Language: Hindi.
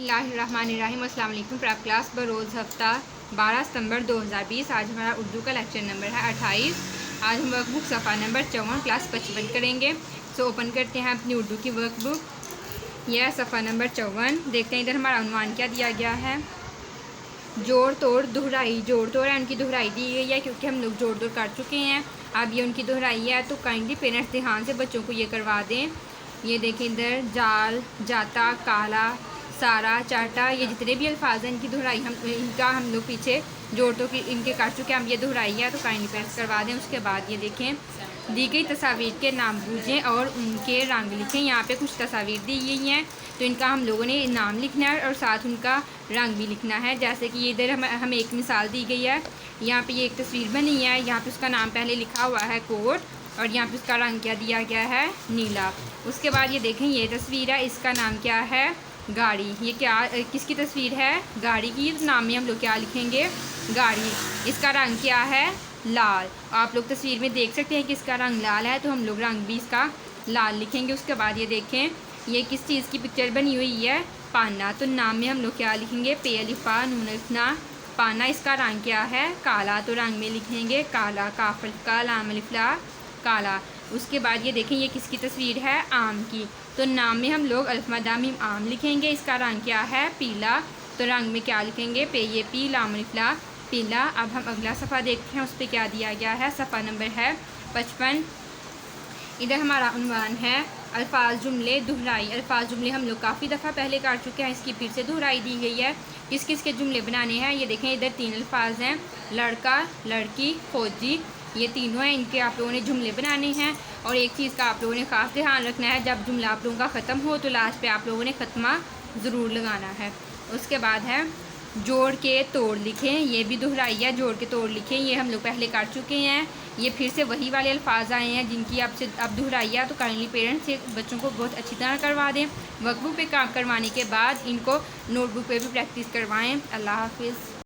बिस्मिल्लाहिर्रहमानिर्रहीम। अस्सलाम वालेकुम। प्राप्त क्लास बरोज़ हफ्ता 12 सितंबर 2020। आज हमारा उर्दू का लेक्चर नंबर है 28। आज हम वर्कबुक सफ़ा नंबर 54 क्लास 55 करेंगे। सो ओपन करते हैं अपनी उर्दू की वर्कबुक। यह सफ़ा नंबर 54। देखते हैं इधर हमारा उन्वान क्या दिया गया है। जोड़ तोड़ दोहराई। जोड़ तोड़ है उनकी दोहराई दी गई है क्योंकि हम लोग जोड़ तोड़ कर चुके हैं। अब ये उनकी दोहराई है तो काइंडली पेरेंट्स ध्यान से बच्चों को ये करवा दें। ये देखें इधर जाल, जाता, काला, सारा, चाटा, ये जितने भी अल्फाज हैं इनकी दोहराई इनका हम लोग पीछे जोड़ तो इनके कर चुके हैं। हम ये दोहराई है तो काइंडली पेरेंट्स करवा दें। उसके बाद ये देखें दी गई तस्वीर के नाम बूझें और उनके रंग लिखें। यहाँ पे कुछ तस्वीर दी गई हैं तो इनका हम लोगों ने नाम लिखना है और साथ उनका रंग भी लिखना है। जैसे कि ये इधर हमें एक मिसाल दी गई है। यहाँ पे ये एक तस्वीर बनी है, यहाँ पे उसका नाम पहले लिखा हुआ है कोट और यहाँ पे उसका रंग क्या दिया गया है, नीला। उसके बाद ये देखें ये तस्वीर है, इसका नाम क्या है, गाड़ी। ये क्या किसकी तस्वीर है, गाड़ी की। नाम में हम लोग क्या लिखेंगे, गाड़ी। इसका रंग क्या है, लाल। आप लोग तस्वीर में देख सकते हैं कि इसका रंग लाल है तो हम लोग रंग भी इसका लाल लिखेंगे। उसके बाद ये देखें ये किस चीज़ की पिक्चर बनी हुई है, पाना। तो नाम में हम लोग क्या लिखेंगे, पे अलिफ बा नून अलिफ ना, पाना। इसका रंग क्या है, काला। तो रंग में लिखेंगे काला, काफ अलिफ का, लाम अलिफ ला, काला। उसके बाद ये देखें ये किसकी तस्वीर है, आम की। तो नाम में हम लोग अलिफ मद मीम आम लिखेंगे। इसका रंग क्या है, पीला। तो रंग में क्या लिखेंगे, पे ये पी, लाम अलिफ ला, पीला। अब हम अगला सफ़ा देखते हैं, उस पर क्या दिया गया है। सफ़ा नंबर है 55। इधर हमारा उन्वान है अल्फाज जुमले दोहराई। अल्फाज जुमले हम लोग काफ़ी दफ़ा पहले कर चुके हैं, इसकी फिर से दोहराई दी गई है। किस किस के जुमले बनाने हैं ये देखें। इधर 3 अल्फाज हैं, लड़का, लड़की, फौजी। ये तीनों हैं, इनके आप लोगों ने जुमले बनाने हैं। और एक चीज़ का आप लोगों ने ख़ास ध्यान रखना है, जब जुमला आप लोगों का ख़त्म हो तो लास्ट पे आप लोगों ने ख़त्मा ज़रूर लगाना है। उसके बाद है जोड़ के तोड़ लिखें। ये भी दोहराई है, जोड़ के तोड़ लिखें। ये हम लोग पहले कर चुके हैं। ये फिर से वही वाले अल्फाज आए हैं जिनकी अब दोहराई है। तो काइंडली पेरेंट्स से बच्चों को बहुत अच्छी तरह करवा दें। वर्कबुक पे काम करवाने के बाद इनको नोटबुक पे भी प्रैक्टिस करवाएं। अल्लाह हाफिज़।